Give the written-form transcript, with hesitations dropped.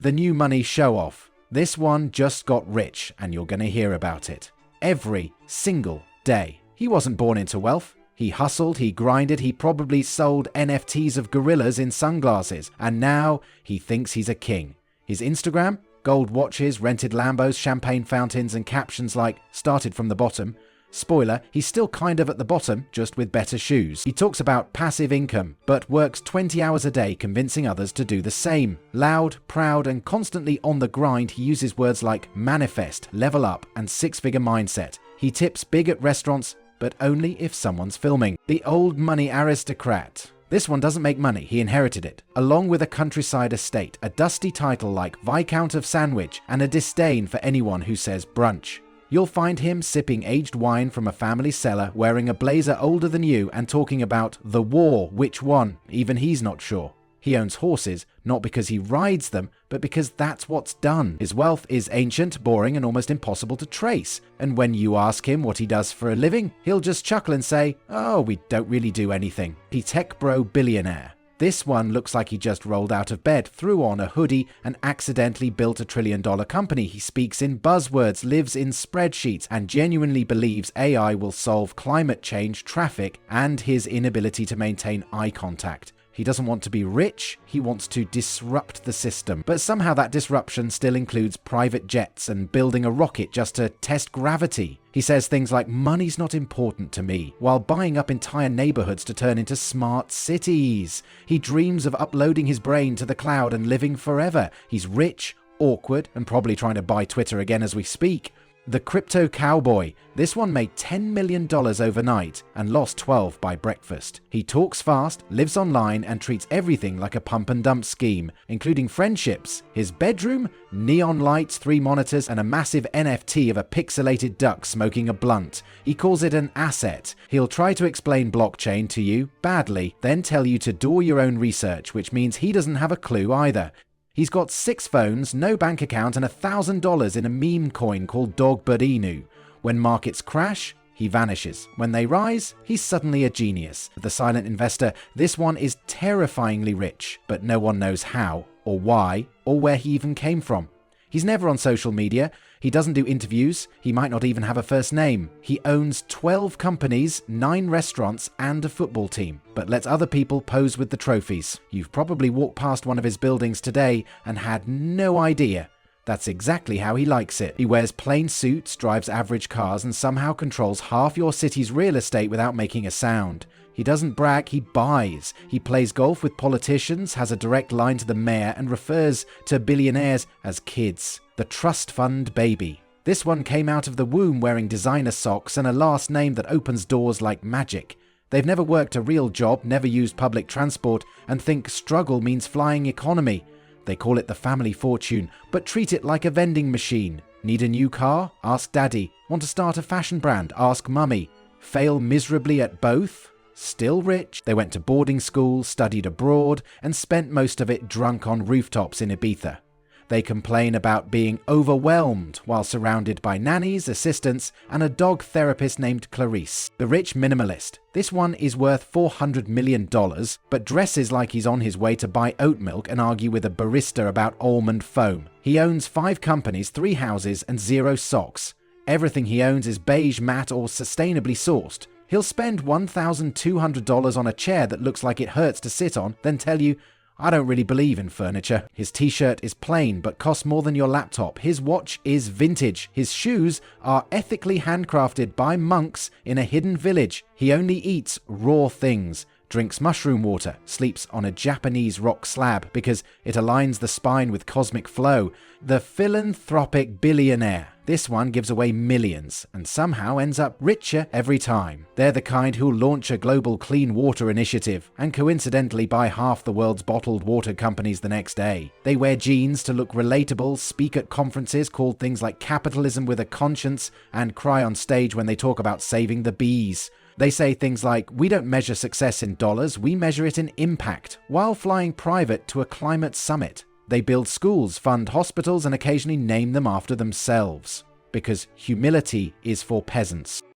The new Money Showoff. This one just got rich, and you're gonna hear about it. Every single day. He wasn't born into wealth. He hustled, he grinded, he probably sold NFTs of gorillas in sunglasses, and now he thinks he's a king. His Instagram? Gold watches, rented Lambos, champagne fountains, and captions like, started from the bottom. Spoiler, he's still kind of at the bottom, just with better shoes. He talks about passive income, but works 20 hours a day convincing others to do the same. Loud, proud, and constantly on the grind, he uses words like manifest, level up, and six-figure mindset. He tips big at restaurants, but only if someone's filming. The Old Money Aristocrat. This one doesn't make money, he inherited it, along with a countryside estate, a dusty title like Viscount of Sandwich, and a disdain for anyone who says brunch. You'll find him sipping aged wine from a family cellar, wearing a blazer older than you, and talking about the war, which one, even he's not sure. He owns horses, not because he rides them, but because that's what's done. His wealth is ancient, boring, and almost impossible to trace. And when you ask him what he does for a living, he'll just chuckle and say, "Oh, we don't really do anything." He's Tech Bro Billionaire. This one looks like he just rolled out of bed, threw on a hoodie, and accidentally built a trillion-dollar company. He speaks in buzzwords, lives in spreadsheets, and genuinely believes AI will solve climate change, traffic, and his inability to maintain eye contact. He doesn't want to be rich, he wants to disrupt the system. But somehow that disruption still includes private jets and building a rocket just to test gravity. He says things like, money's not important to me, while buying up entire neighborhoods to turn into smart cities. He dreams of uploading his brain to the cloud and living forever. He's rich, awkward, and probably trying to buy Twitter again as we speak. The Crypto Cowboy. This one made $10 million overnight and lost 12 by breakfast. He talks fast, lives online, and treats everything like a pump and dump scheme, including friendships. His bedroom? Neon lights, 3 monitors, and a massive NFT of a pixelated duck smoking a blunt. He calls it an asset. He'll try to explain blockchain to you, badly, then tell you to do your own research, which means he doesn't have a clue either. He's got 6 phones, no bank account, and $1,000 in a meme coin called Dog Inu. When markets crash, he vanishes. When they rise, he's suddenly a genius. The silent investor, this one is terrifyingly rich, but no one knows how, or why, or where he even came from. He's never on social media, he doesn't do interviews, he might not even have a first name. He owns 12 companies, 9 restaurants, and a football team, but lets other people pose with the trophies. You've probably walked past one of his buildings today and had no idea. That's exactly how he likes it. He wears plain suits, drives average cars, and somehow controls half your city's real estate without making a sound. He doesn't brag, he buys. He plays golf with politicians, has a direct line to the mayor, and refers to billionaires as kids. The trust fund baby. This one came out of the womb wearing designer socks and a last name that opens doors like magic. They've never worked a real job, never used public transport, and think struggle means flying economy. They call it the family fortune, but treat it like a vending machine. Need a new car? Ask daddy. Want to start a fashion brand? Ask mummy. Fail miserably at both? Still rich. They went to boarding school, studied abroad, and spent most of it drunk on rooftops in Ibiza. They complain about being overwhelmed while surrounded by nannies, assistants, and a dog therapist named Clarice. The Rich Minimalist. This one is worth $400 million, but dresses like he's on his way to buy oat milk and argue with a barista about almond foam. He owns 5 companies, 3 houses, and 0 socks. Everything he owns is beige, matte, or sustainably sourced. He'll spend $1,200 on a chair that looks like it hurts to sit on, then tell you, I don't really believe in furniture. His t-shirt is plain but costs more than your laptop. His watch is vintage. His shoes are ethically handcrafted by monks in a hidden village. He only eats raw things, drinks mushroom water, sleeps on a Japanese rock slab because it aligns the spine with cosmic flow. The Philanthropic Billionaire. This one gives away millions and somehow ends up richer every time. They're the kind who'll launch a global clean water initiative and coincidentally buy half the world's bottled water companies the next day. They wear jeans to look relatable, speak at conferences called things like capitalism with a conscience, and cry on stage when they talk about saving the bees. They say things like, we don't measure success in dollars, we measure it in impact, while flying private to a climate summit. They build schools, fund hospitals, and occasionally name them after themselves. Because humility is for peasants.